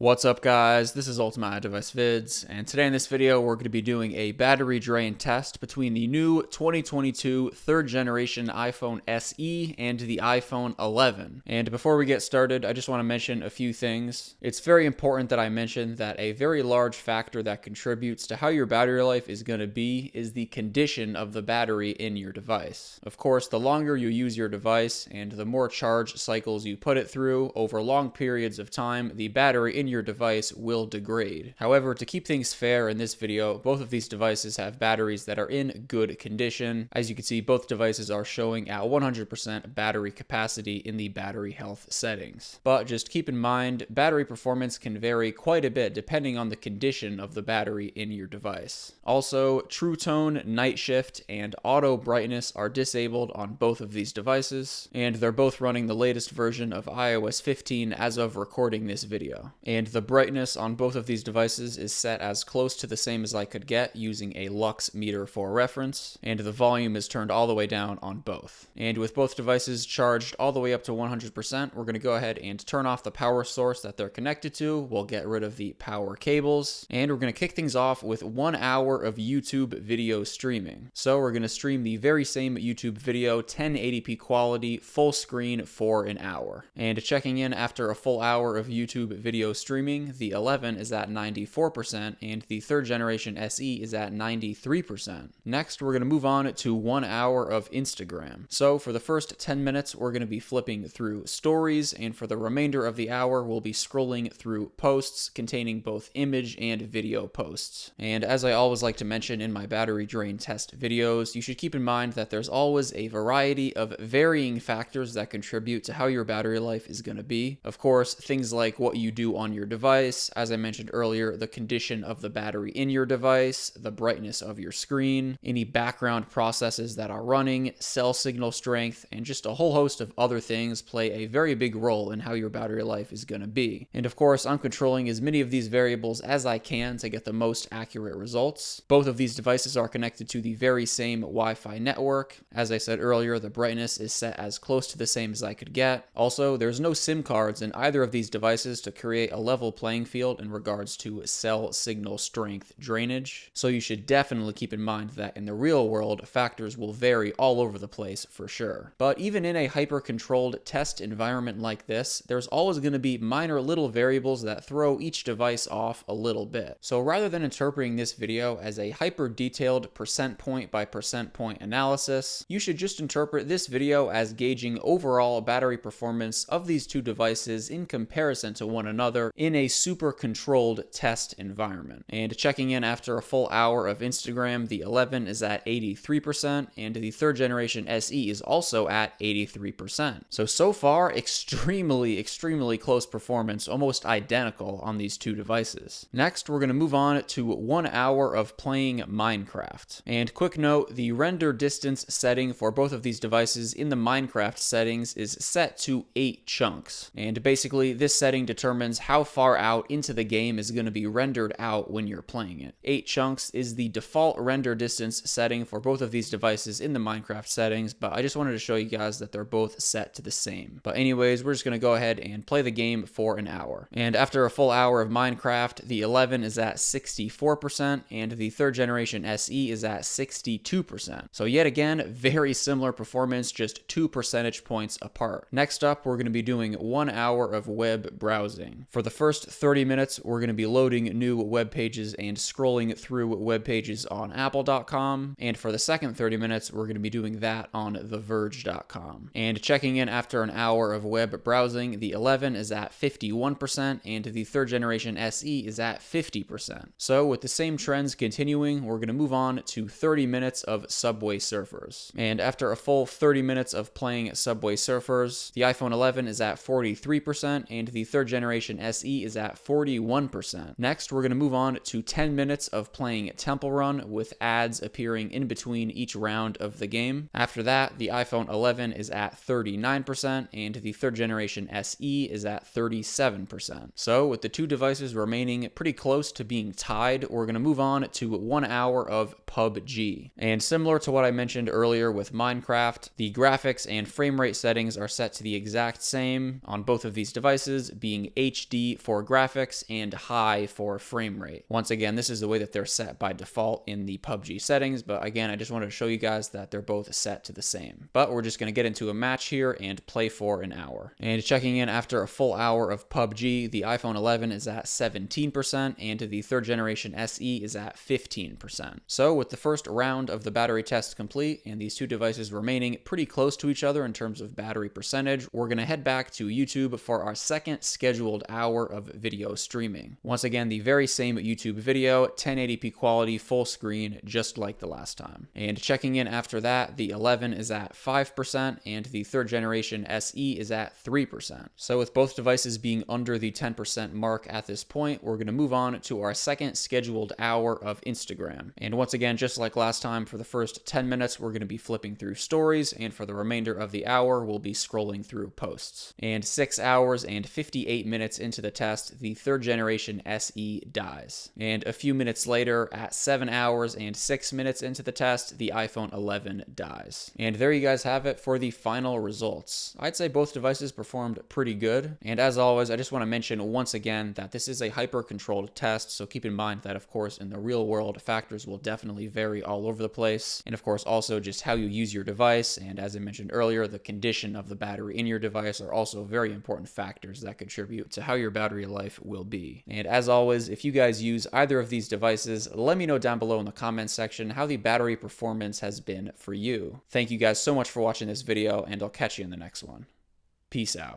What's up guys, this is Ultimate Device Vids, and today in this video we're going to be doing a battery drain test between the new 2022 third generation iPhone SE and the iPhone 11. And before we get started, I just want to mention a few things. It's very important that I mention that a very large factor that contributes to how your battery life is going to be is the condition of the battery in your device. Of course, the longer you use your device and the more charge cycles you put it through over long periods of time, the battery in your device will degrade. However, to keep things fair in this video, both of these devices have batteries that are in good condition. As you can see, both devices are showing at 100% battery capacity in the battery health settings. But just keep in mind, battery performance can vary quite a bit depending on the condition of the battery in your device. Also, True Tone, Night Shift, and Auto Brightness are disabled on both of these devices, and they're both running the latest version of iOS 15 as of recording this video. And the brightness on both of these devices is set as close to the same as I could get using a lux meter for reference, and the volume is turned all the way down on both. And with both devices charged all the way up to 100%, we're going to go ahead and turn off the power source that they're connected to. We'll get rid of the power cables, and we're going to kick things off with 1 hour of YouTube video streaming. So we're going to stream the very same YouTube video, 1080p quality, full screen for an hour. And checking in after a full hour of YouTube video streaming, the 11 is at 94% and the third generation SE is at 93%. Next, we're going to move on to 1 hour of Instagram. So for the first 10 minutes, we're going to be flipping through stories, and for the remainder of the hour, we'll be scrolling through posts containing both image and video posts. And as I always like to mention in my battery drain test videos, you should keep in mind that there's always a variety of varying factors that contribute to how your battery life is going to be. Of course, things like what you do on your device, as I mentioned earlier, the condition of the battery in your device, the brightness of your screen, any background processes that are running, cell signal strength, and just a whole host of other things play a very big role in how your battery life is going to be. And of course, I'm controlling as many of these variables as I can to get the most accurate results. Both of these devices are connected to the very same Wi-Fi network. As I said earlier, the brightness is set as close to the same as I could get. Also, there's no SIM cards in either of these devices to create a level playing field in regards to cell signal strength drainage. So you should definitely keep in mind that in the real world, factors will vary all over the place for sure. But even in a hyper-controlled test environment like this, there's always going to be minor little variables that throw each device off a little bit. So rather than interpreting this video as a hyper-detailed percent point by percent point analysis, you should just interpret this video as gauging overall battery performance of these two devices in comparison to one another in a super controlled test environment. And checking in after a full hour of Instagram, the 11 is at 83% and the third generation SE is also at 83%. So far, extremely close performance, almost identical on these two devices. Next, we're going to move on to 1 hour of playing Minecraft. And quick note, the render distance setting for both of these devices in the Minecraft settings is set to 8 chunks. And basically, this setting determines how far out into the game is going to be rendered out when you're playing it. 8 chunks is the default render distance setting for both of these devices in the Minecraft settings, but I just wanted to show you guys that they're both set to the same. But anyways, we're just going to go ahead and play the game for an hour. And after a full hour of Minecraft, the 11 is at 64% and the third generation SE is at 62%. So yet again, very similar performance, just 2 percentage points apart. Next up, we're going to be doing 1 hour of web browsing. For the first 30 minutes, we're going to be loading new web pages and scrolling through web pages on apple.com. And for the second 30 minutes, we're going to be doing that on theverge.com. And checking in after an hour of web browsing, the 11 is at 51% and the third generation SE is at 50%. So with the same trends continuing, we're going to move on to 30 minutes of Subway Surfers. And after a full 30 minutes of playing Subway Surfers, the iPhone 11 is at 43% and the third generation SE is at 41%. Next, we're going to move on to 10 minutes of playing Temple Run with ads appearing in between each round of the game. After that, the iPhone 11 is at 39% and the third generation SE is at 37%. So with the two devices remaining pretty close to being tied, we're going to move on to 1 hour of PUBG. And similar to what I mentioned earlier with Minecraft, the graphics and frame rate settings are set to the exact same on both of these devices, being HD 1080p for graphics and high for frame rate. Once again, this is the way that they're set by default in the PUBG settings, but again, I just wanted to show you guys that they're both set to the same. But we're just going to get into a match here and play for an hour. And checking in after a full hour of PUBG, the iPhone 11 is at 17% and the third generation SE is at 15%. So with the first round of the battery test complete and these two devices remaining pretty close to each other in terms of battery percentage, we're going to head back to YouTube for our second scheduled hour of video streaming. Once again, the very same YouTube video, 1080p quality, full screen, just like the last time. And checking in after that, the 11 is at 5% and the third generation SE is at 3%. So with both devices being under the 10% mark at this point, we're going to move on to our second scheduled hour of Instagram. And once again, just like last time, for the first 10 minutes, we're going to be flipping through stories, and for the remainder of the hour, we'll be scrolling through posts. And 6 hours and 58 minutes into the test, the third generation SE dies. And a few minutes later, at 7 hours and 6 minutes into the test, the iPhone 11 dies. And there you guys have it for the final results. I'd say both devices performed pretty good. And as always, I just want to mention once again that this is a hyper-controlled test, so keep in mind that, of course, in the real world, factors will definitely vary all over the place. And of course, also just how you use your device, and as I mentioned earlier, the condition of the battery in your device are also very important factors that contribute to how your battery life will be. And as always, if you guys use either of these devices, let me know down below in the comments section how the battery performance has been for you. Thank you guys so much for watching this video, and I'll catch you in the next one. Peace out.